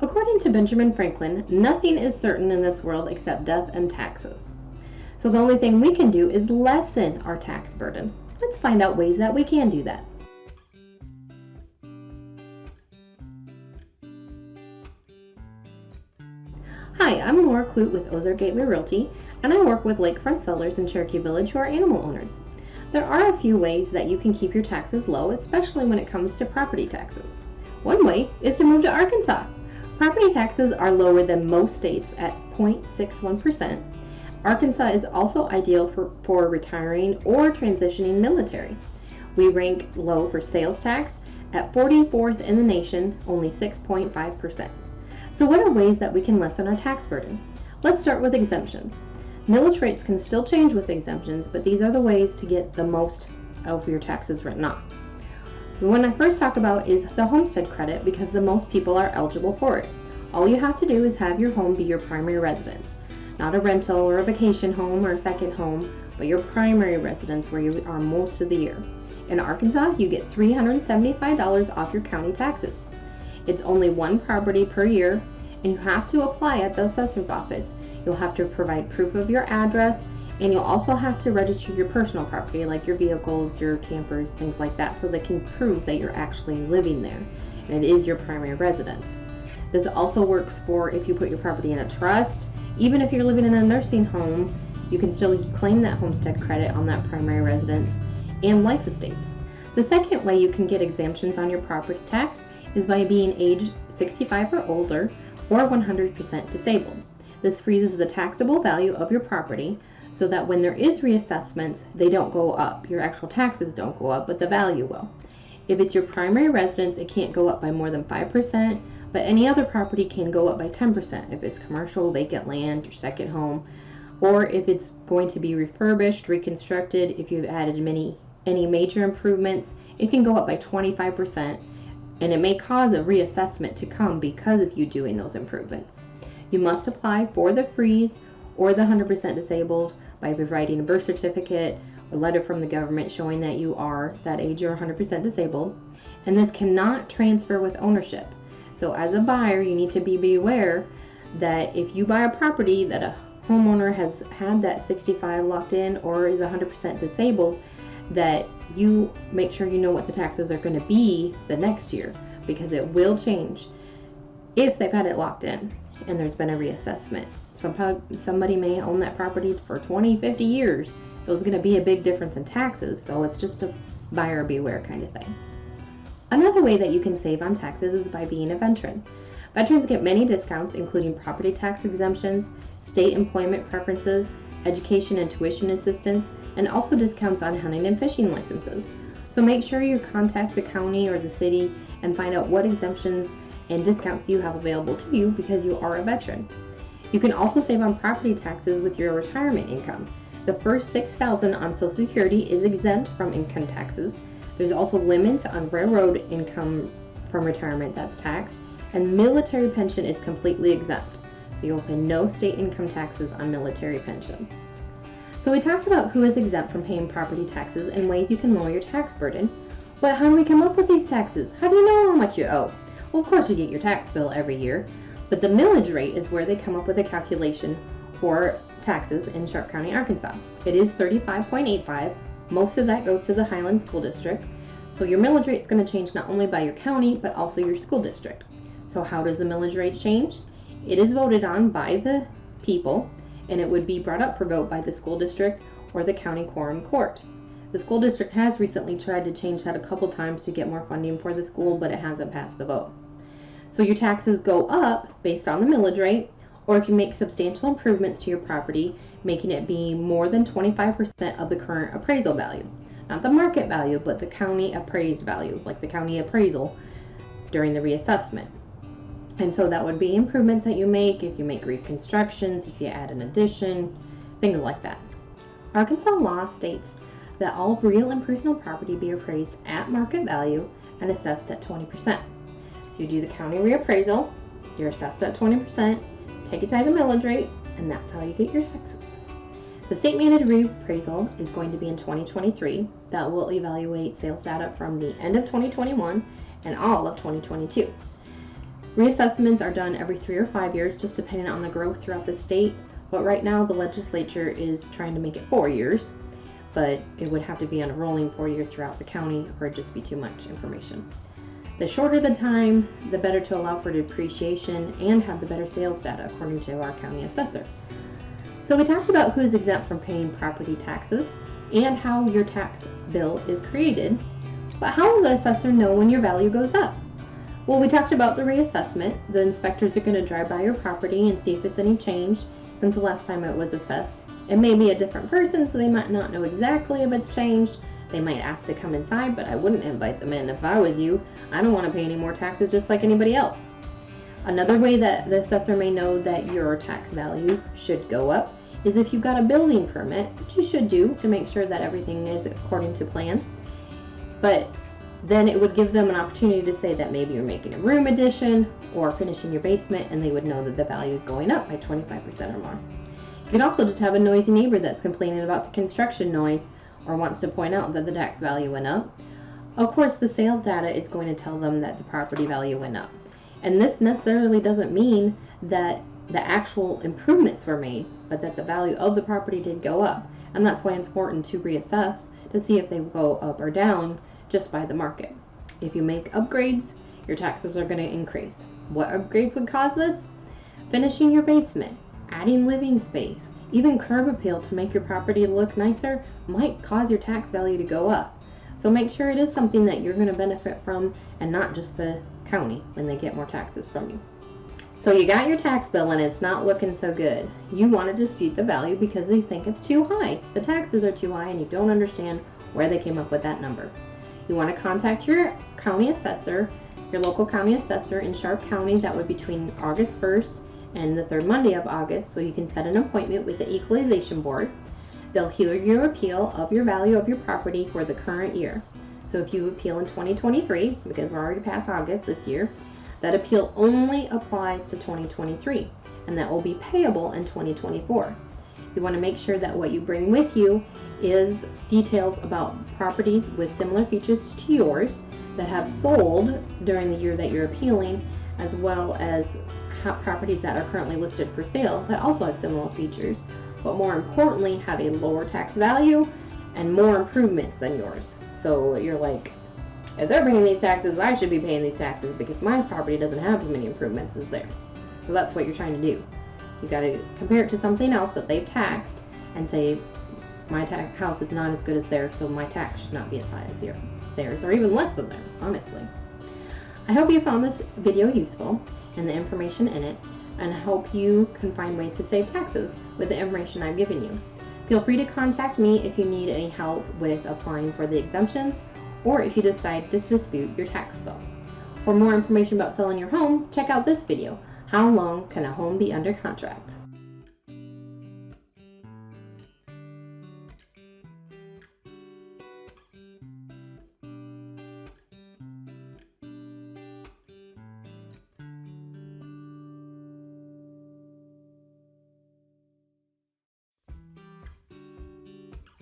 According to Benjamin Franklin, nothing is certain in this world except death and taxes. So the only thing we can do is lessen our tax burden. Let's find out ways that we can do that. Hi, I'm Laura Clute with Ozark Gateway Realty, and I work with lakefront sellers in Cherokee Village who are animal owners. There are a few ways that you can keep your taxes low, especially when it comes to property taxes. One way is to move to Arkansas. Property taxes are lower than most states at 0.61%. Arkansas is also ideal for retiring or transitioning military. We rank low for sales tax at 44th in the nation, only 6.5%. So what are ways that we can lessen our tax burden? Let's start with exemptions. Millage rates can still change with exemptions, but these are the ways to get the most of your taxes written off. The one I first talk about is the Homestead Credit because the most people are eligible for it. All you have to do is have your home be your primary residence. Not a rental or a vacation home or a second home, but your primary residence where you are most of the year. In Arkansas, you get $375 off your county taxes. It's only one property per year, and you have to apply at the assessor's office. You'll have to provide proof of your address, and you'll also have to register your personal property, like your vehicles, your campers, things like that, so they can prove that you're actually living there, and it is your primary residence. This also works for if you put your property in a trust. Even if you're living in a nursing home, you can still claim that homestead credit on that primary residence and life estates. The second way you can get exemptions on your property tax is by being age 65 or older or 100% disabled. This freezes the taxable value of your property so that when there is reassessments, they don't go up. Your actual taxes don't go up, but the value will. If it's your primary residence, it can't go up by more than 5%, but any other property can go up by 10% if it's commercial, vacant land, your second home, or if it's going to be refurbished, reconstructed, if you've added any major improvements, it can go up by 25%, and it may cause a reassessment to come because of you doing those improvements. You must apply for the freeze or the 100% disabled by providing a birth certificate, a letter from the government showing that you are that age or 100% disabled, and this cannot transfer with ownership. So as a buyer, you need to be aware that if you buy a property that a homeowner has had that 65 locked in or is 100% disabled, that you make sure you know what the taxes are going to be the next year, because it will change if they've had it locked in and there's been a reassessment. Somebody may own that property for 20, 50 years, so it's going to be a big difference in taxes. So it's just a buyer beware kind of thing. Another way that you can save on taxes is by being a veteran. Veterans get many discounts, including property tax exemptions, state employment preferences, education and tuition assistance, and also discounts on hunting and fishing licenses. So make sure you contact the county or the city and find out what exemptions and discounts you have available to you because you are a veteran. You can also save on property taxes with your retirement income. The first $6,000 on Social Security is exempt from income taxes. There's also limits on railroad income from retirement that's taxed, and military pension is completely exempt. So you'll pay no state income taxes on military pension. So we talked about who is exempt from paying property taxes and ways you can lower your tax burden. But how do we come up with these taxes? How do you know how much you owe? Well, of course you get your tax bill every year, but the millage rate is where they come up with a calculation for taxes in Sharp County, Arkansas. It is 35.85. Most of that goes to the Highland School District. So your millage rate is going to change not only by your county, but also your school district. So how does the millage rate change? It is voted on by the people, and it would be brought up for vote by the school district or the county quorum court. The school district has recently tried to change that a couple times to get more funding for the school, but it hasn't passed the vote. So your taxes go up based on the millage rate, or if you make substantial improvements to your property, making it be more than 25% of the current appraisal value. Not the market value, but the county appraised value, like the county appraisal during the reassessment. And so that would be improvements that you make, if you make reconstructions, if you add an addition, things like that. Arkansas law states that all real and personal property be appraised at market value and assessed at 20%. So you do the county reappraisal, you're assessed at 20%, take it to the millage rate, and that's how you get your taxes. The state mandated reappraisal is going to be in 2023. That will evaluate sales data from the end of 2021 and all of 2022. Reassessments are done every 3 or 5 years, just depending on the growth throughout the state. But right now, the legislature is trying to make it 4 years, but it would have to be on a rolling 4 years throughout the county, or it'd just be too much information. The shorter the time, the better to allow for depreciation and have the better sales data, according to our county assessor. So we talked about who's exempt from paying property taxes and how your tax bill is created, but how will the assessor know when your value goes up? Well, we talked about the reassessment. The inspectors are going to drive by your property and see if it's any changed since the last time it was assessed. It may be a different person, so they might not know exactly if it's changed. They might ask to come inside, but I wouldn't invite them in if I was you. I don't want to pay any more taxes just like anybody else. Another way that the assessor may know that your tax value should go up is if you've got a building permit, which you should do to make sure that everything is according to plan. But then it would give them an opportunity to say that maybe you're making a room addition or finishing your basement, and they would know that the value is going up by 25% or more. You could also just have a noisy neighbor that's complaining about the construction noise or wants to point out that the tax value went up. Of course, the sale data is going to tell them that the property value went up. And this necessarily doesn't mean that the actual improvements were made, but that the value of the property did go up. And that's why it's important to reassess to see if they go up or down just by the market. If you make upgrades, your taxes are going to increase. What upgrades would cause this? Finishing your basement, adding living space, even curb appeal to make your property look nicer might cause your tax value to go up. So make sure it is something that you're going to benefit from and not just the county when they get more taxes from you. So you got your tax bill and it's not looking so good. You want to dispute the value because they think it's too high. The taxes are too high and you don't understand where they came up with that number. You want to contact your county assessor, your local county assessor in Sharp County. That would be between August 1st and the third Monday of August, so you can set an appointment with the Equalization Board. They'll hear your appeal of your value of your property for the current year. So if you appeal in 2023, because we're already past August this year, that appeal only applies to 2023, and that will be payable in 2024. You want to make sure that what you bring with you is details about properties with similar features to yours that have sold during the year that you're appealing, as well as properties that are currently listed for sale that also have similar features, but more importantly have a lower tax value and more improvements than yours. So you're like, if they're bringing these taxes, I should be paying these taxes because my property doesn't have as many improvements as theirs. So that's what you're trying to do. You got to compare it to something else that they've taxed and say, my house is not as good as theirs, so my tax should not be as high as theirs, or even less than theirs, honestly. I hope you found this video useful and the information in it, and hope you can find ways to save taxes with the information I've given you. Feel free to contact me if you need any help with applying for the exemptions, or if you decide to dispute your tax bill. For more information about selling your home, check out this video, How Long Can a Home Be Under Contract?